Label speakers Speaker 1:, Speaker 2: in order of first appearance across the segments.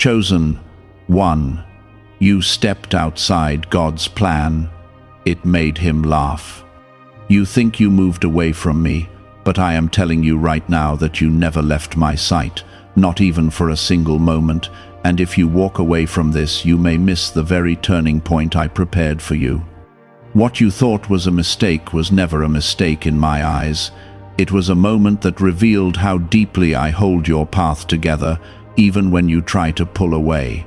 Speaker 1: Chosen one, you stepped outside God's plan. It made him laugh. You think you moved away from me, but I am telling you right now that you never left my sight, not even for a single moment, and if you walk away from this, you may miss the very turning point I prepared for you. What you thought was a mistake was never a mistake in my eyes. It was a moment that revealed how deeply I hold your path together, even when you try to pull away.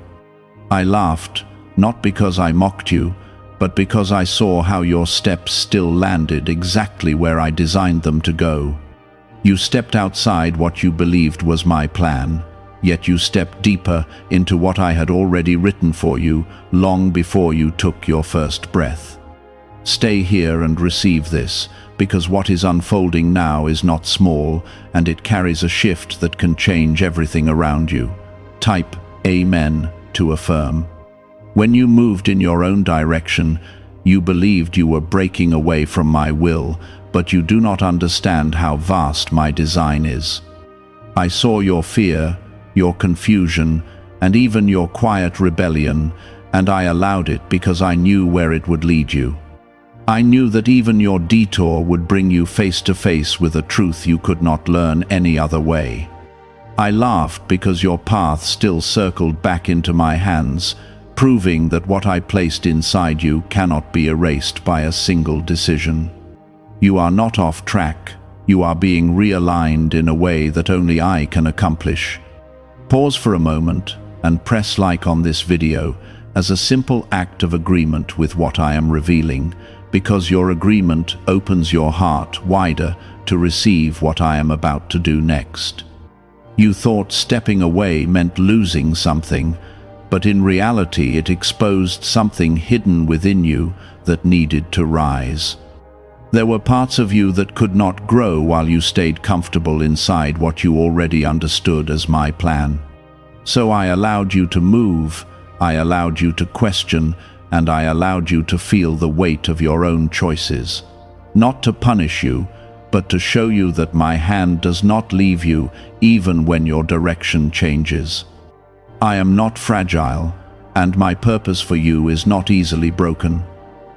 Speaker 1: I laughed, not because I mocked you, but because I saw how your steps still landed exactly where I designed them to go. You stepped outside what you believed was my plan, yet you stepped deeper into what I had already written for you long before you took your first breath. Stay here and receive this, because what is unfolding now is not small, and it carries a shift that can change everything around you. Type Amen to affirm. When you moved in your own direction, you believed you were breaking away from my will, but you do not understand how vast my design is. I saw your fear, your confusion, and even your quiet rebellion, and I allowed it because I knew where it would lead you. I knew that even your detour would bring you face to face with a truth you could not learn any other way. I laughed because your path still circled back into my hands, proving that what I placed inside you cannot be erased by a single decision. You are not off track. You are being realigned in a way that only I can accomplish. Pause for a moment and press like on this video as a simple act of agreement with what I am revealing, because your agreement opens your heart wider to receive what I am about to do next. You thought stepping away meant losing something, but in reality it exposed something hidden within you that needed to rise. There were parts of you that could not grow while you stayed comfortable inside what you already understood as my plan. So I allowed you to move, I allowed you to question, and I allowed you to feel the weight of your own choices. Not to punish you, but to show you that my hand does not leave you even when your direction changes. I am not fragile, and my purpose for you is not easily broken.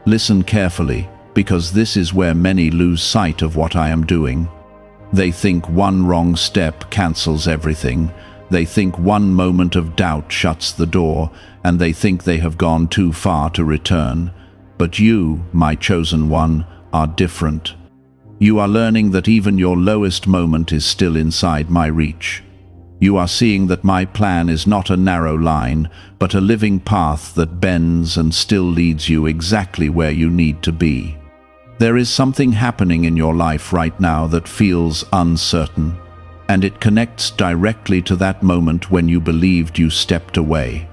Speaker 1: Listen carefully, because this is where many lose sight of what I am doing. They think one wrong step cancels everything. They think one moment of doubt shuts the door, and they think they have gone too far to return. But you, my chosen one, are different. You are learning that even your lowest moment is still inside my reach. You are seeing that my plan is not a narrow line, but a living path that bends and still leads you exactly where you need to be. There is something happening in your life right now that feels uncertain, and it connects directly to that moment when you believed you stepped away.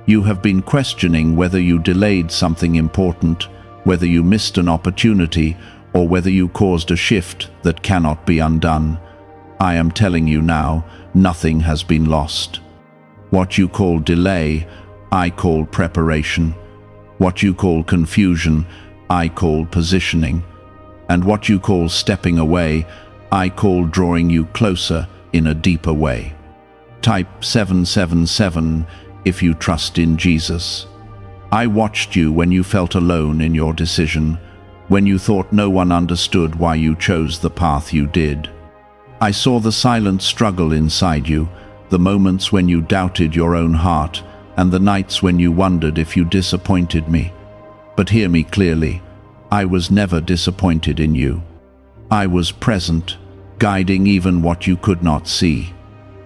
Speaker 1: You have been questioning whether you delayed something important, whether you missed an opportunity, or whether you caused a shift that cannot be undone. I am telling you now, nothing has been lost. What you call delay, I call preparation. What you call confusion, I call positioning. And what you call stepping away, I call drawing you closer in a deeper way. Type 777 if you trust in Jesus. I watched you when you felt alone in your decision, when you thought no one understood why you chose the path you did. I saw the silent struggle inside you, the moments when you doubted your own heart, and the nights when you wondered if you disappointed me. But hear me clearly, I was never disappointed in you. I was present, guiding even what you could not see.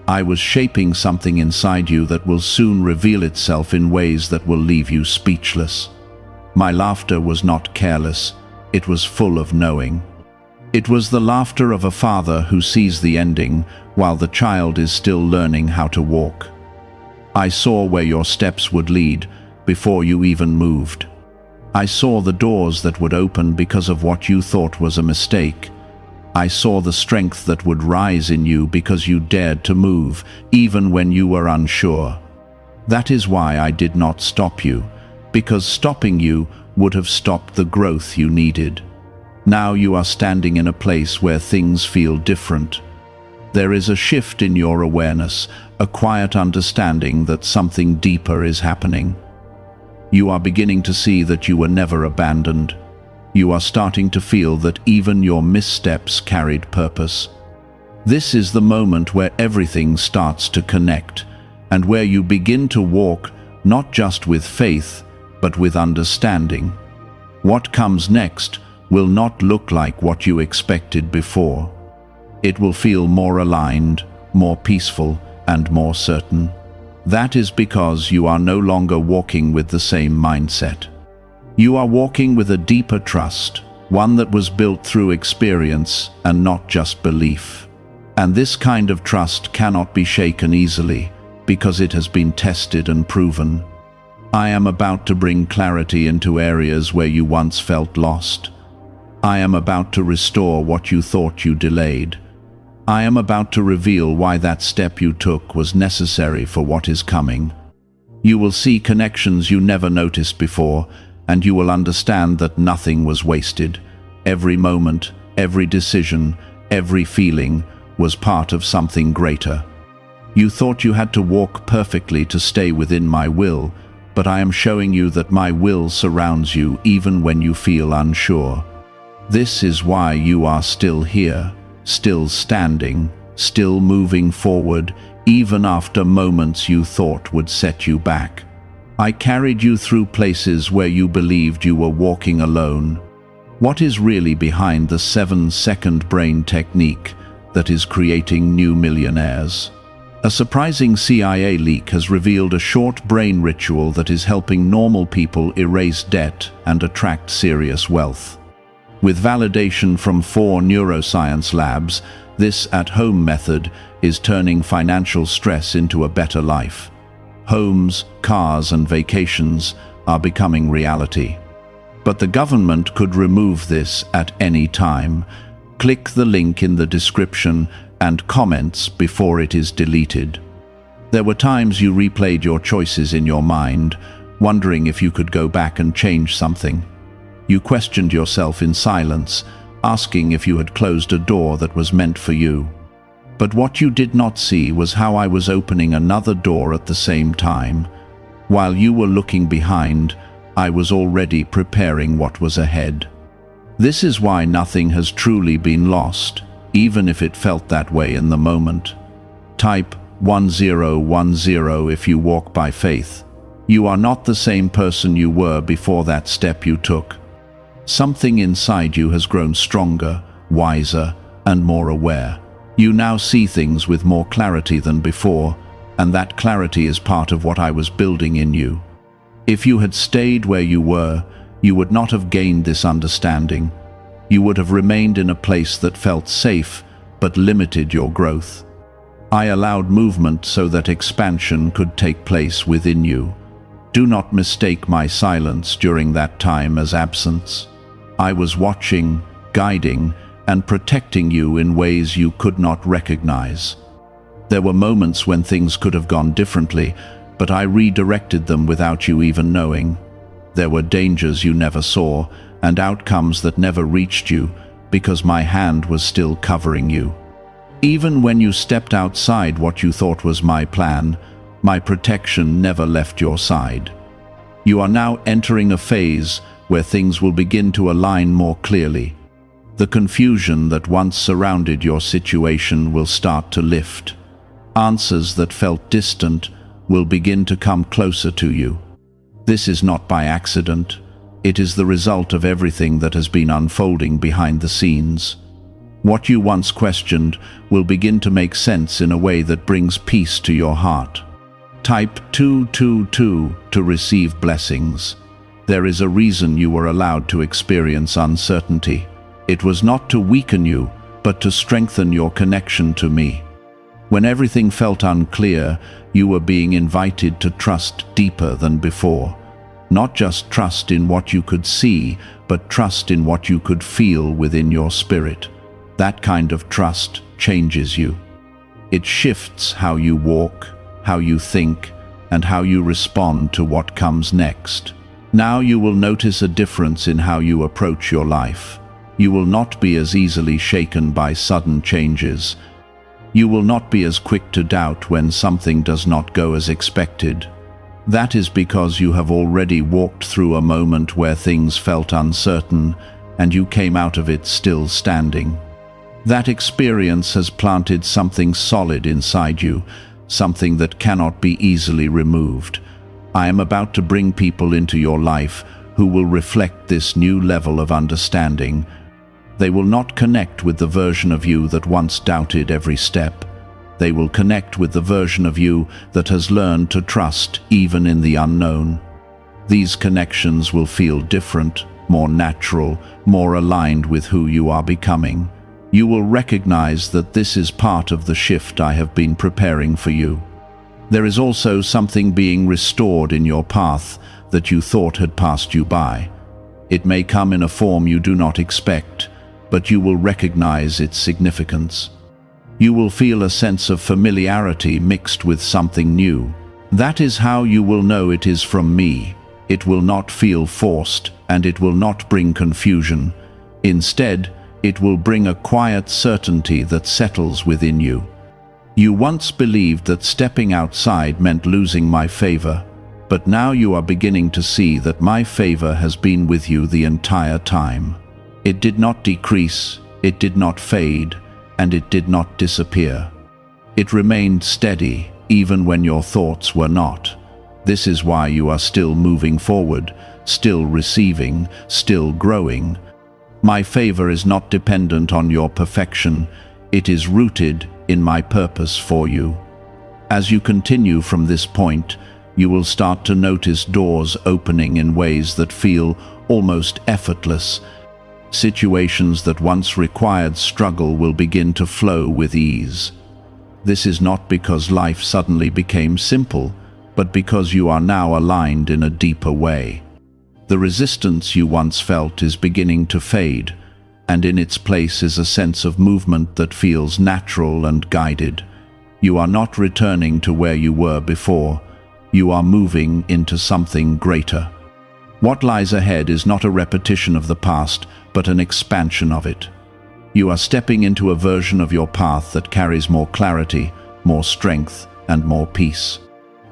Speaker 1: I was shaping something inside you that will soon reveal itself in ways that will leave you speechless. My laughter was not careless, it was full of knowing. It was the laughter of a father who sees the ending while the child is still learning how to walk. I saw where your steps would lead before you even moved. I saw the doors that would open because of what you thought was a mistake. I saw the strength that would rise in you because you dared to move, even when you were unsure. That is why I did not stop you, because stopping you would have stopped the growth you needed. Now you are standing in a place where things feel different. There is a shift in your awareness, a quiet understanding that something deeper is happening. You are beginning to see that you were never abandoned. You are starting to feel that even your missteps carried purpose. This is the moment where everything starts to connect, and where you begin to walk not just with faith, but with understanding. What comes next will not look like what you expected before. It will feel more aligned, more peaceful, and more certain. That is because you are no longer walking with the same mindset. You are walking with a deeper trust, one that was built through experience and not just belief. And this kind of trust cannot be shaken easily, because it has been tested and proven. I am about to bring clarity into areas where you once felt lost. I am about to restore what you thought you delayed. I am about to reveal why that step you took was necessary for what is coming. You will see connections you never noticed before, and you will understand that nothing was wasted. Every moment, every decision, every feeling was part of something greater. You thought you had to walk perfectly to stay within my will, but I am showing you that my will surrounds you even when you feel unsure. This is why you are still here, still standing, still moving forward, even after moments you thought would set you back. I carried you through places where you believed you were walking alone. What is really behind the 7-second brain technique that is creating new millionaires? A surprising CIA leak has revealed a short brain ritual that is helping normal people erase debt and attract serious wealth. With validation from 4 neuroscience labs, this at-home method is turning financial stress into a better life. Homes, cars, and vacations are becoming reality. But the government could remove this at any time. Click the link in the description and comments before it is deleted. There were times you replayed your choices in your mind, wondering if you could go back and change something. You questioned yourself in silence, asking if you had closed a door that was meant for you. But what you did not see was how I was opening another door at the same time. While you were looking behind, I was already preparing what was ahead. This is why nothing has truly been lost, even if it felt that way in the moment. Type 1010 if you walk by faith. You are not the same person you were before that step you took. Something inside you has grown stronger, wiser, and more aware. You now see things with more clarity than before, and that clarity is part of what I was building in you. If you had stayed where you were, you would not have gained this understanding. You would have remained in a place that felt safe, but limited your growth. I allowed movement so that expansion could take place within you. Do not mistake my silence during that time as absence. I was watching, guiding, and protecting you in ways you could not recognize. There were moments when things could have gone differently, but I redirected them without you even knowing. There were dangers you never saw, and outcomes that never reached you, because my hand was still covering you. Even when you stepped outside what you thought was my plan, my protection never left your side. You are now entering a phase where things will begin to align more clearly. The confusion that once surrounded your situation will start to lift. Answers that felt distant will begin to come closer to you. This is not by accident. It is the result of everything that has been unfolding behind the scenes. What you once questioned will begin to make sense in a way that brings peace to your heart. Type 222 to receive blessings. There is a reason you were allowed to experience uncertainty. It was not to weaken you, but to strengthen your connection to me. When everything felt unclear, you were being invited to trust deeper than before. Not just trust in what you could see, but trust in what you could feel within your spirit. That kind of trust changes you. It shifts how you walk, how you think, and how you respond to what comes next. Now you will notice a difference in how you approach your life. You will not be as easily shaken by sudden changes. You will not be as quick to doubt when something does not go as expected. That is because you have already walked through a moment where things felt uncertain and you came out of it still standing. That experience has planted something solid inside you, something that cannot be easily removed. I am about to bring people into your life who will reflect this new level of understanding. They will not connect with the version of you that once doubted every step. They will connect with the version of you that has learned to trust even in the unknown. These connections will feel different, more natural, more aligned with who you are becoming. You will recognize that this is part of the shift I have been preparing for you. There is also something being restored in your path that you thought had passed you by. It may come in a form you do not expect, but you will recognize its significance. You will feel a sense of familiarity mixed with something new. That is how you will know it is from me. It will not feel forced, and it will not bring confusion. Instead, it will bring a quiet certainty that settles within you. You once believed that stepping outside meant losing my favor, but now you are beginning to see that my favor has been with you the entire time. It did not decrease, it did not fade, and it did not disappear. It remained steady, even when your thoughts were not. This is why you are still moving forward, still receiving, still growing. My favor is not dependent on your perfection. It is rooted in my purpose for you. As you continue from this point, you will start to notice doors opening in ways that feel almost effortless. Situations that once required struggle will begin to flow with ease. This is not because life suddenly became simple, but because you are now aligned in a deeper way. The resistance you once felt is beginning to fade, and in its place is a sense of movement that feels natural and guided. You are not returning to where you were before. You are moving into something greater. What lies ahead is not a repetition of the past, but an expansion of it. You are stepping into a version of your path that carries more clarity, more strength, and more peace.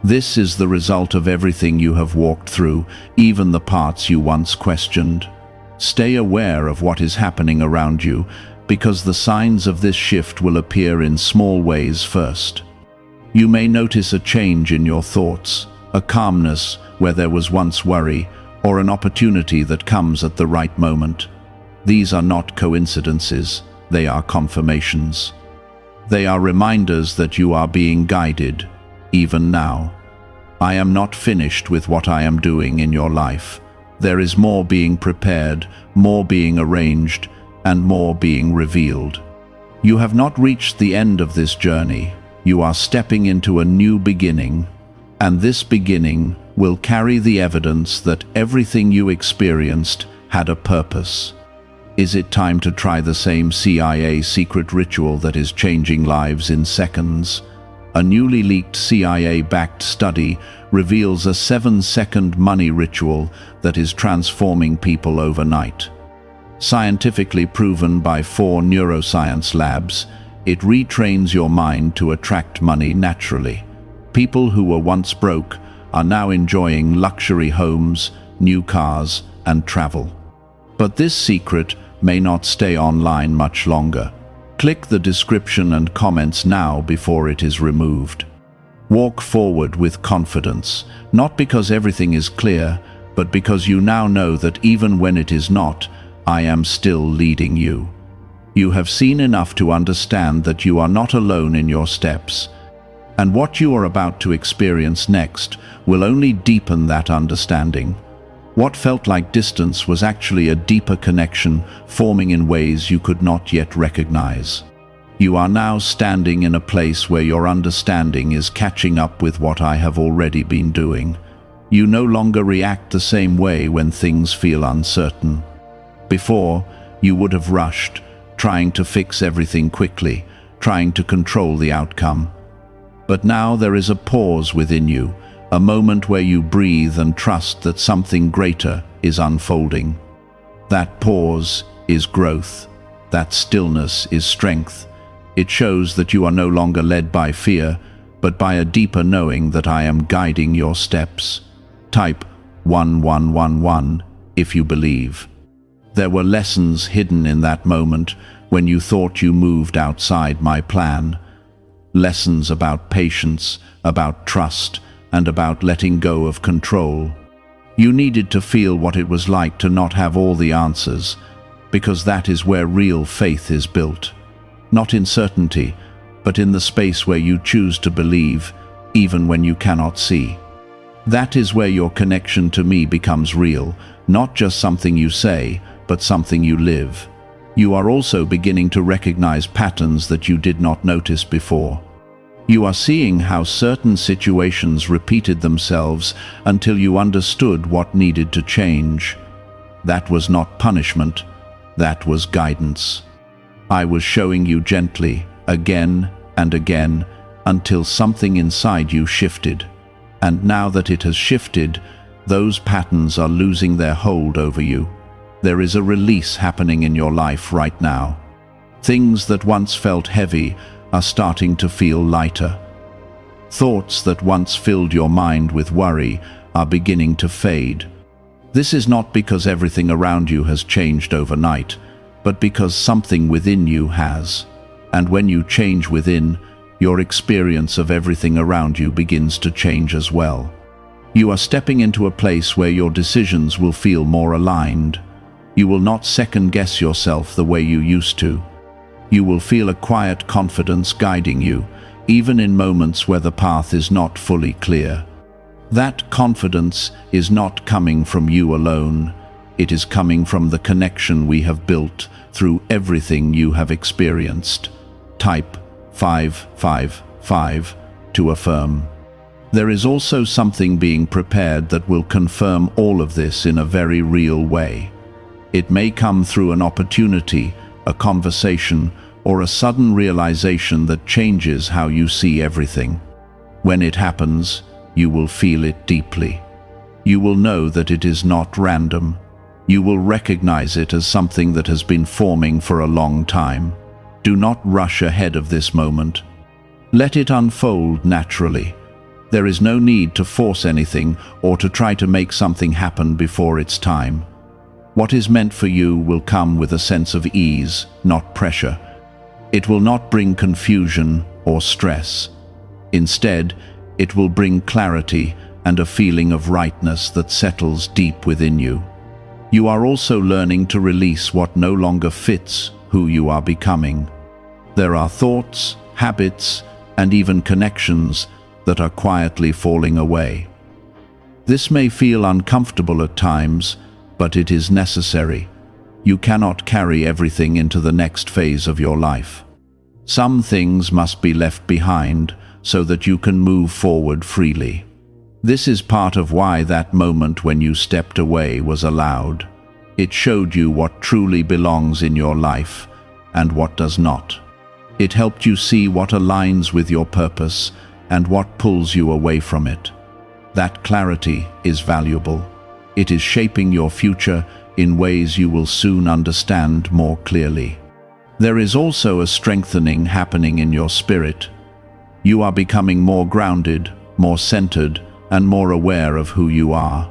Speaker 1: This is the result of everything you have walked through, even the parts you once questioned. Stay aware of what is happening around you, because the signs of this shift will appear in small ways first. You may notice a change in your thoughts, a calmness where there was once worry, or an opportunity that comes at the right moment. These are not coincidences, they are confirmations. They are reminders that you are being guided, even now. I am not finished with what I am doing in your life. There is more being prepared, more being arranged, and more being revealed. You have not reached the end of this journey. You are stepping into a new beginning, and this beginning will carry the evidence that everything you experienced had a purpose. Is it time to try the same CIA secret ritual that is changing lives in seconds? A newly leaked CIA-backed study reveals a 7-second money ritual that is transforming people overnight. Scientifically proven by 4 neuroscience labs, it retrains your mind to attract money naturally. People who were once broke are now enjoying luxury homes, new cars, and travel. But this secret may not stay online much longer. Click the description and comments now before it is removed. Walk forward with confidence, not because everything is clear, but because you now know that even when it is not, I am still leading you. You have seen enough to understand that you are not alone in your steps, and what you are about to experience next will only deepen that understanding. What felt like distance was actually a deeper connection forming in ways you could not yet recognize. You are now standing in a place where your understanding is catching up with what I have already been doing. You no longer react the same way when things feel uncertain. Before, you would have rushed, trying to fix everything quickly, trying to control the outcome. But now there is a pause within you, a moment where you breathe and trust that something greater is unfolding. That pause is growth. That stillness is strength. It shows that you are no longer led by fear, but by a deeper knowing that I am guiding your steps. Type 1111 if you believe. There were lessons hidden in that moment when you thought you moved outside my plan. Lessons about patience, about trust, and about letting go of control. You needed to feel what it was like to not have all the answers, because that is where real faith is built. Not in certainty, but in the space where you choose to believe, even when you cannot see. That is where your connection to me becomes real, not just something you say, but something you live. You are also beginning to recognize patterns that you did not notice before. You are seeing how certain situations repeated themselves until you understood what needed to change. That was not punishment, that was guidance. I was showing you gently, again and again, until something inside you shifted. And now that it has shifted, those patterns are losing their hold over you. There is a release happening in your life right now. Things that once felt heavy are starting to feel lighter. Thoughts that once filled your mind with worry are beginning to fade. This is not because everything around you has changed overnight, but because something within you has. And when you change within, your experience of everything around you begins to change as well. You are stepping into a place where your decisions will feel more aligned. You will not second-guess yourself the way you used to. You will feel a quiet confidence guiding you, even in moments where the path is not fully clear. That confidence is not coming from you alone. It is coming from the connection we have built through everything you have experienced. Type 555 to affirm. There is also something being prepared that will confirm all of this in a very real way. It may come through an opportunity, a conversation, or a sudden realization that changes how you see everything. When it happens, you will feel it deeply. You will know that it is not random. You will recognize it as something that has been forming for a long time. Do not rush ahead of this moment. Let it unfold naturally. There is no need to force anything or to try to make something happen before its time. What is meant for you will come with a sense of ease, not pressure. It will not bring confusion or stress. Instead, it will bring clarity and a feeling of rightness that settles deep within you. You are also learning to release what no longer fits who you are becoming. There are thoughts, habits, and even connections that are quietly falling away. This may feel uncomfortable at times, but it is necessary. You cannot carry everything into the next phase of your life. Some things must be left behind so that you can move forward freely. This is part of why that moment when you stepped away was allowed. It showed you what truly belongs in your life and what does not. It helped you see what aligns with your purpose and what pulls you away from it. That clarity is valuable. It is shaping your future in ways you will soon understand more clearly. There is also a strengthening happening in your spirit. You are becoming more grounded, more centered, and more aware of who you are.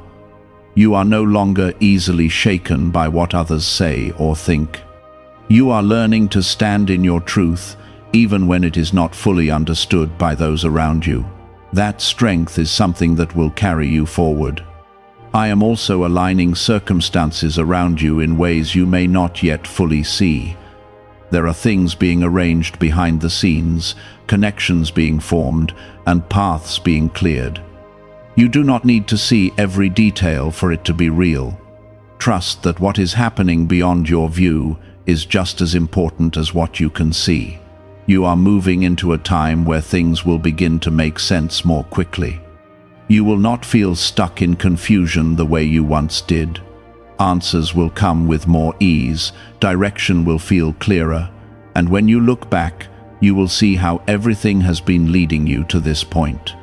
Speaker 1: You are no longer easily shaken by what others say or think. You are learning to stand in your truth, even when it is not fully understood by those around you. That strength is something that will carry you forward. I am also aligning circumstances around you in ways you may not yet fully see. There are things being arranged behind the scenes, connections being formed, and paths being cleared. You do not need to see every detail for it to be real. Trust that what is happening beyond your view is just as important as what you can see. You are moving into a time where things will begin to make sense more quickly. You will not feel stuck in confusion the way you once did. Answers will come with more ease, direction will feel clearer, and when you look back, you will see how everything has been leading you to this point.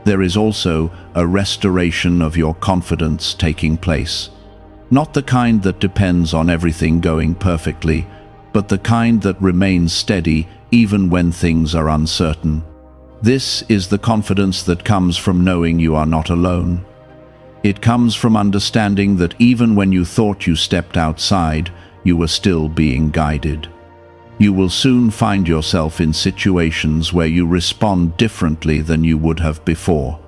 Speaker 1: There is also a restoration of your confidence taking place. Not the kind that depends on everything going perfectly, but the kind that remains steady even when things are uncertain. This is the confidence that comes from knowing you are not alone. It comes from understanding that even when you thought you stepped outside, you were still being guided. You will soon find yourself in situations where you respond differently than you would have before.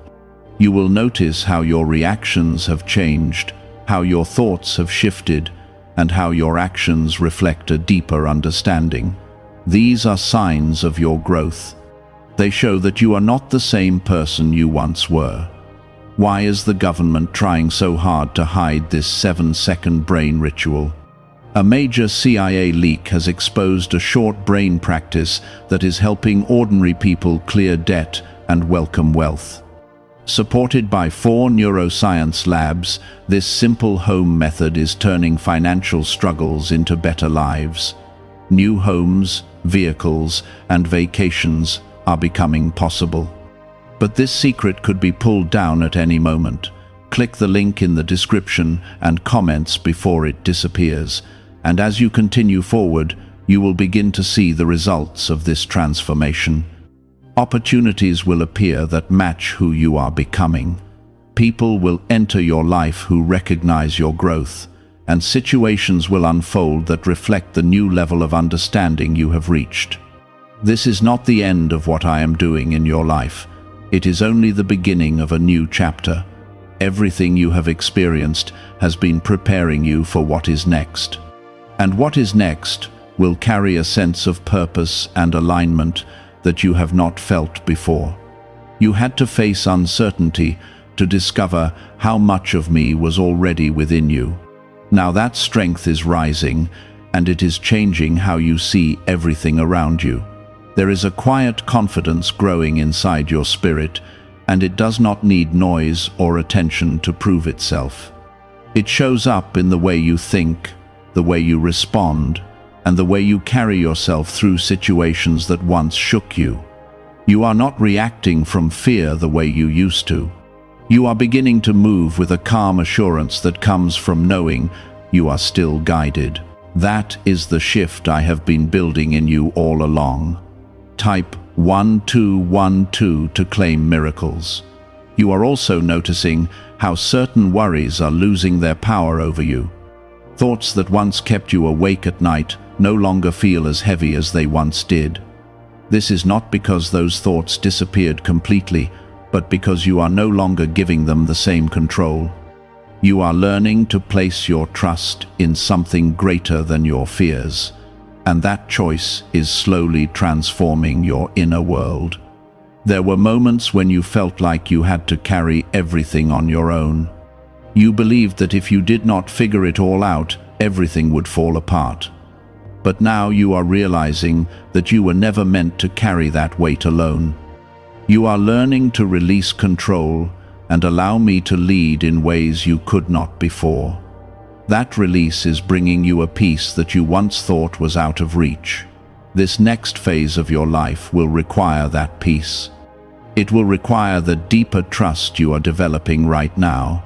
Speaker 1: You will notice how your reactions have changed, how your thoughts have shifted, and how your actions reflect a deeper understanding. These are signs of your growth. They show that you are not the same person you once were. Why is the government trying so hard to hide this 7-second brain ritual? A major CIA leak has exposed a short brain practice that is helping ordinary people clear debt and welcome wealth. Supported by 4 neuroscience labs, this simple home method is turning financial struggles into better lives. New homes, vehicles, and vacations are becoming possible. But this secret could be pulled down at any moment. Click the link in the description and comments before it disappears. And as you continue forward, you will begin to see the results of this transformation. Opportunities will appear that match who you are becoming. People will enter your life who recognize your growth, and situations will unfold that reflect the new level of understanding you have reached. This is not the end of what I am doing in your life. It is only the beginning of a new chapter. Everything you have experienced has been preparing you for what is next. And what is next will carry a sense of purpose and alignment that you have not felt before. You had to face uncertainty to discover how much of me was already within you. Now that strength is rising, and it is changing how you see everything around you. There is a quiet confidence growing inside your spirit, and it does not need noise or attention to prove itself. It shows up in the way you think, the way you respond, and the way you carry yourself through situations that once shook you. You are not reacting from fear the way you used to. You are beginning to move with a calm assurance that comes from knowing you are still guided. That is the shift I have been building in you all along. Type 1212 to claim miracles. You are also noticing how certain worries are losing their power over you. Thoughts that once kept you awake at night no longer feel as heavy as they once did. This is not because those thoughts disappeared completely, but because you are no longer giving them the same control. You are learning to place your trust in something greater than your fears, and that choice is slowly transforming your inner world. There were moments when you felt like you had to carry everything on your own. You believed that if you did not figure it all out, everything would fall apart. But now you are realizing that you were never meant to carry that weight alone. You are learning to release control and allow me to lead in ways you could not before. That release is bringing you a peace that you once thought was out of reach. This next phase of your life will require that peace. It will require the deeper trust you are developing right now,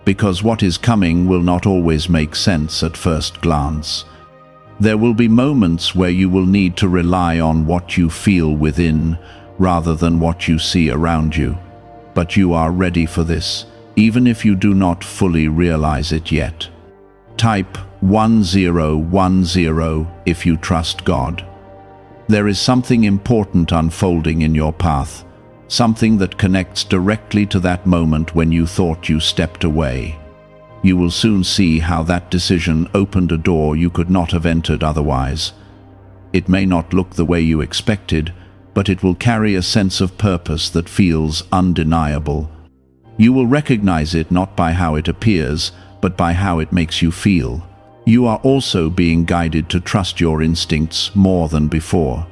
Speaker 1: because what is coming will not always make sense at first glance. There will be moments where you will need to rely on what you feel within rather than what you see around you. But you are ready for this, even if you do not fully realize it yet. Type 1010 if you trust God. There is something important unfolding in your path, something that connects directly to that moment when you thought you stepped away. You will soon see how that decision opened a door you could not have entered otherwise. It may not look the way you expected, but it will carry a sense of purpose that feels undeniable. You will recognize it not by how it appears, but by how it makes you feel. You are also being guided to trust your instincts more than before.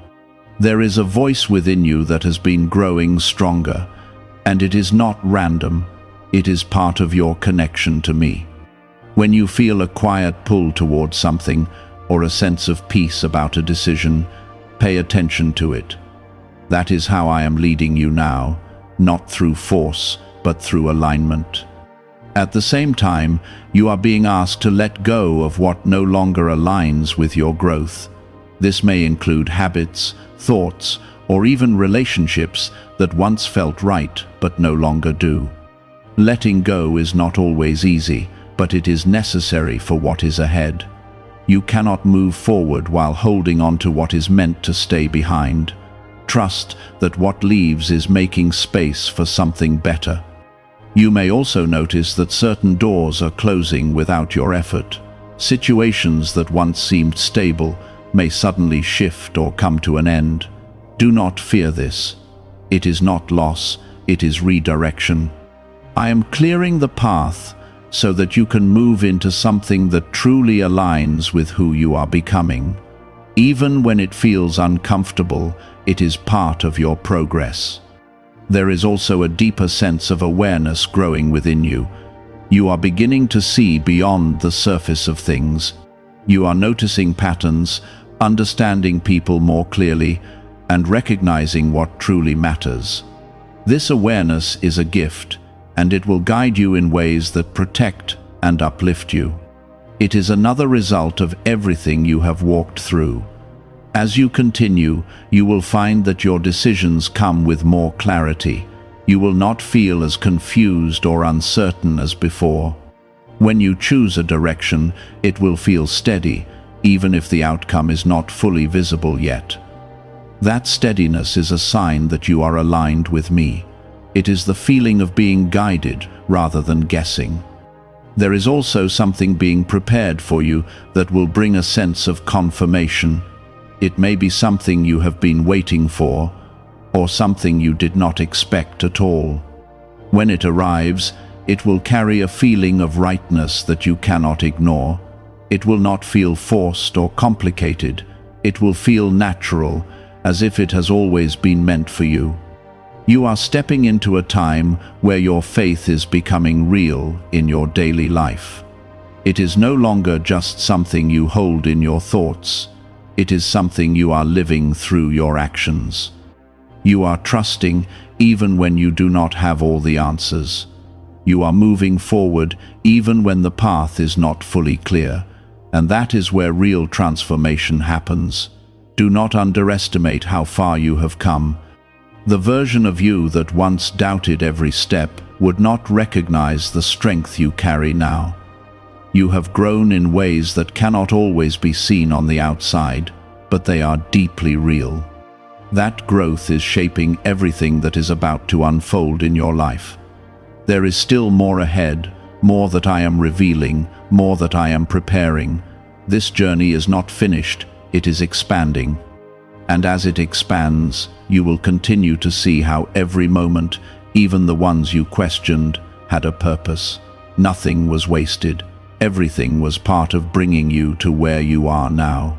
Speaker 1: There is a voice within you that has been growing stronger, and it is not random. It is part of your connection to me. When you feel a quiet pull towards something, or a sense of peace about a decision, pay attention to it. That is how I am leading you now, not through force, but through alignment. At the same time, you are being asked to let go of what no longer aligns with your growth. This may include habits, thoughts, or even relationships that once felt right but no longer do. Letting go is not always easy, but it is necessary for what is ahead. You cannot move forward while holding on to what is meant to stay behind. Trust that what leaves is making space for something better. You may also notice that certain doors are closing without your effort. Situations that once seemed stable may suddenly shift or come to an end. Do not fear this. It is not loss, it is redirection. I am clearing the path so that you can move into something that truly aligns with who you are becoming. Even when it feels uncomfortable, it is part of your progress. There is also a deeper sense of awareness growing within you. You are beginning to see beyond the surface of things. You are noticing patterns, understanding people more clearly, and recognizing what truly matters. This awareness is a gift, and it will guide you in ways that protect and uplift you. It is another result of everything you have walked through. As you continue, you will find that your decisions come with more clarity. You will not feel as confused or uncertain as before. When you choose a direction, it will feel steady, even if the outcome is not fully visible yet. That steadiness is a sign that you are aligned with me. It is the feeling of being guided rather than guessing. There is also something being prepared for you that will bring a sense of confirmation. It may be something you have been waiting for, or something you did not expect at all. When it arrives, it will carry a feeling of rightness that you cannot ignore. It will not feel forced or complicated. It will feel natural, as if it has always been meant for you. You are stepping into a time where your faith is becoming real in your daily life. It is no longer just something you hold in your thoughts. It is something you are living through your actions. You are trusting even when you do not have all the answers. You are moving forward even when the path is not fully clear, and that is where real transformation happens. Do not underestimate how far you have come. The version of you that once doubted every step would not recognize the strength you carry now. You have grown in ways that cannot always be seen on the outside, but they are deeply real. That growth is shaping everything that is about to unfold in your life. There is still more ahead, more that I am revealing, more that I am preparing. This journey is not finished, it is expanding. And as it expands, you will continue to see how every moment, even the ones you questioned, had a purpose. Nothing was wasted. Everything was part of bringing you to where you are now.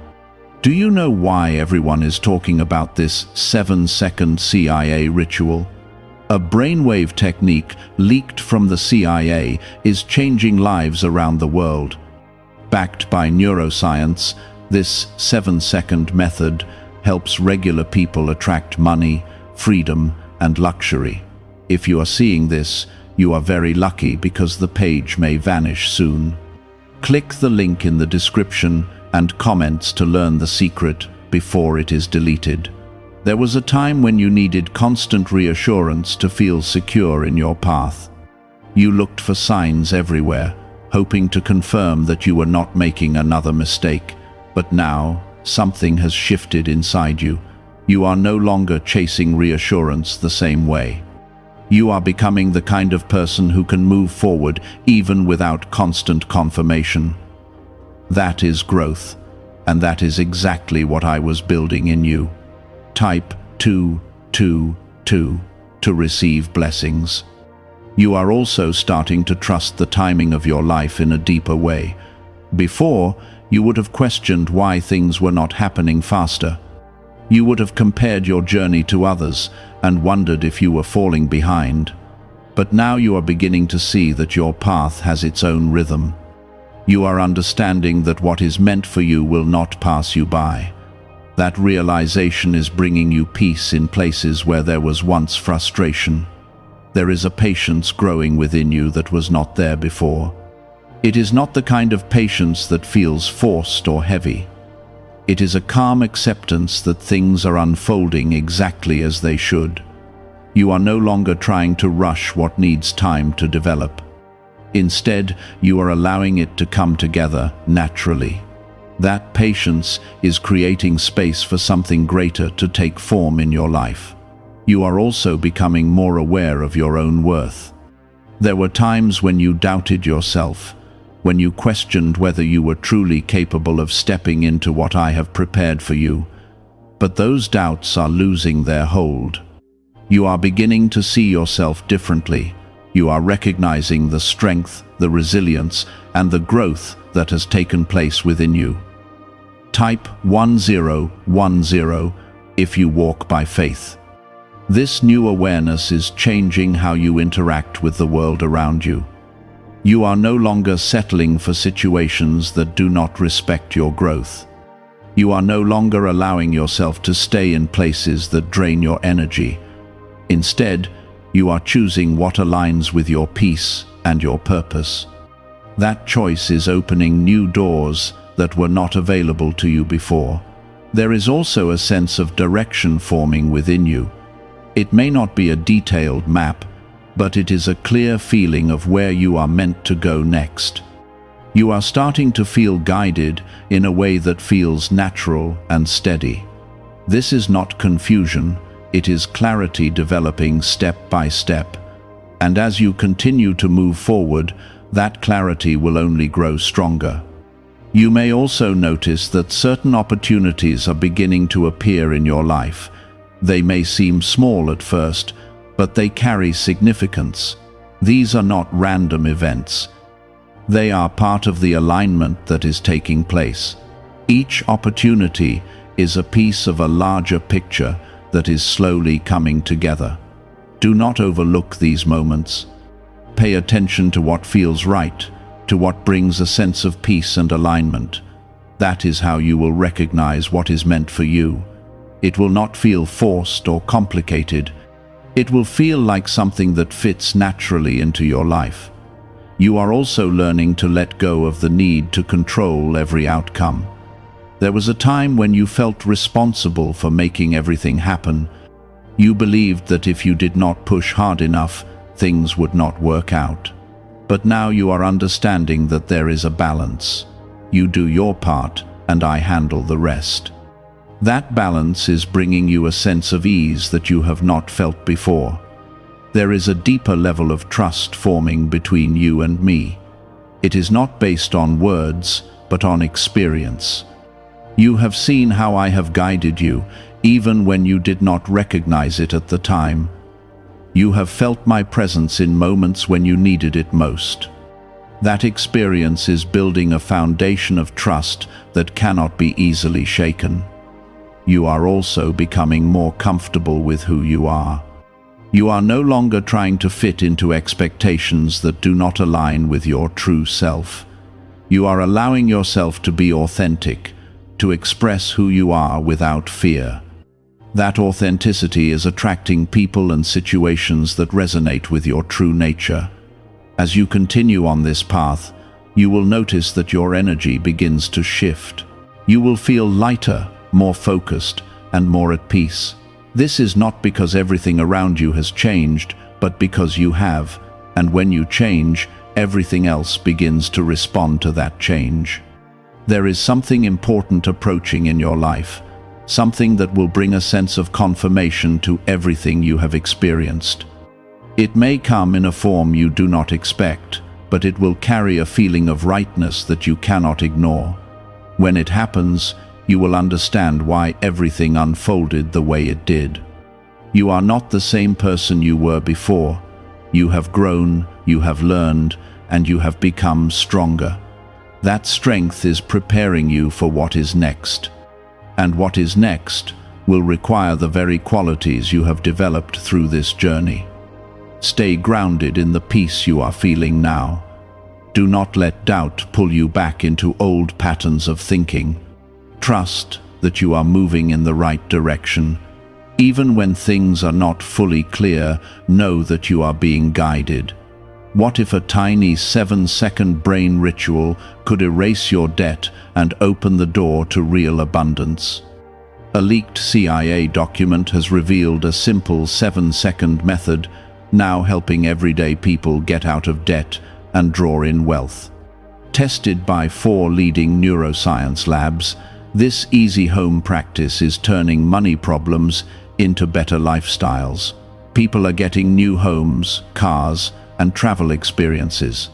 Speaker 1: Do you know why everyone is talking about this 7-second CIA ritual? A brainwave technique leaked from the CIA is changing lives around the world. Backed by neuroscience, this 7-second method helps regular people attract money, freedom, and luxury. If you are seeing this, you are very lucky because the page may vanish soon. Click the link in the description and comments to learn the secret before it is deleted. There was a time when you needed constant reassurance to feel secure in your path. You looked for signs everywhere, hoping to confirm that you were not making another mistake. But now, something has shifted inside you. You are no longer chasing reassurance the same way. You are becoming the kind of person who can move forward even without constant confirmation. That is growth, and that is exactly what I was building in you. Type 222 to receive blessings. You are also starting to trust the timing of your life in a deeper way. Before, you would have questioned why things were not happening faster. You would have compared your journey to others and wondered if you were falling behind. But now you are beginning to see that your path has its own rhythm. You are understanding that what is meant for you will not pass you by. That realization is bringing you peace in places where there was once frustration. There is a patience growing within you that was not there before. It is not the kind of patience that feels forced or heavy. It is a calm acceptance that things are unfolding exactly as they should. You are no longer trying to rush what needs time to develop. Instead, you are allowing it to come together naturally. That patience is creating space for something greater to take form in your life. You are also becoming more aware of your own worth. There were times when you doubted yourself, when you questioned whether you were truly capable of stepping into what I have prepared for you. But those doubts are losing their hold. You are beginning to see yourself differently. You are recognizing the strength, the resilience, and the growth that has taken place within you. Type 1010 if you walk by faith. This new awareness is changing how you interact with the world around you. You are no longer settling for situations that do not respect your growth. You are no longer allowing yourself to stay in places that drain your energy. Instead, you are choosing what aligns with your peace and your purpose. That choice is opening new doors that were not available to you before. There is also a sense of direction forming within you. It may not be a detailed map, but it is a clear feeling of where you are meant to go next. You are starting to feel guided in a way that feels natural and steady. This is not confusion, it is clarity developing step by step. And as you continue to move forward, that clarity will only grow stronger. You may also notice that certain opportunities are beginning to appear in your life. They may seem small at first, but they carry significance. These are not random events. They are part of the alignment that is taking place. Each opportunity is a piece of a larger picture that is slowly coming together. Do not overlook these moments. Pay attention to what feels right, to what brings a sense of peace and alignment. That is how you will recognize what is meant for you. It will not feel forced or complicated. It will feel like something that fits naturally into your life. You are also learning to let go of the need to control every outcome. There was a time when you felt responsible for making everything happen. You believed that if you did not push hard enough, things would not work out. But now you are understanding that there is a balance. You do your part, and I handle the rest. That balance is bringing you a sense of ease that you have not felt before. There is a deeper level of trust forming between you and me. It is not based on words, but on experience. You have seen how I have guided you, even when you did not recognize it at the time. You have felt my presence in moments when you needed it most. That experience is building a foundation of trust that cannot be easily shaken. You are also becoming more comfortable with who you are. You are no longer trying to fit into expectations that do not align with your true self. You are allowing yourself to be authentic, to express who you are without fear. That authenticity is attracting people and situations that resonate with your true nature. As you continue on this path, you will notice that your energy begins to shift. You will feel lighter, more focused, and more at peace. This is not because everything around you has changed, but because you have, and when you change, everything else begins to respond to that change. There is something important approaching in your life, something that will bring a sense of confirmation to everything you have experienced. It may come in a form you do not expect, but it will carry a feeling of rightness that you cannot ignore. When it happens, you will understand why everything unfolded the way it did. You are not the same person you were before. You have grown, you have learned, and you have become stronger. That strength is preparing you for what is next. And what is next will require the very qualities you have developed through this journey. Stay grounded in the peace you are feeling now. Do not let doubt pull you back into old patterns of thinking. Trust that you are moving in the right direction. Even when things are not fully clear, know that you are being guided. What if a tiny 7-second brain ritual could erase your debt and open the door to real abundance? A leaked CIA document has revealed a simple 7-second method, now helping everyday people get out of debt and draw in wealth. Tested by 4 leading neuroscience labs, this easy home practice is turning money problems into better lifestyles. People are getting new homes, cars, and travel experiences.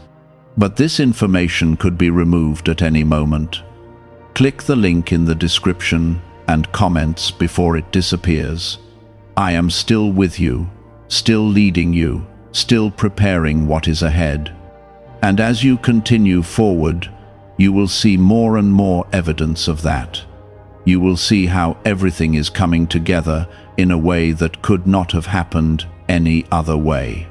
Speaker 1: But this information could be removed at any moment. Click the link in the description and comments before it disappears. I am still with you, still leading you, still preparing what is ahead. And as you continue forward, you will see more and more evidence of that. You will see how everything is coming together in a way that could not have happened any other way.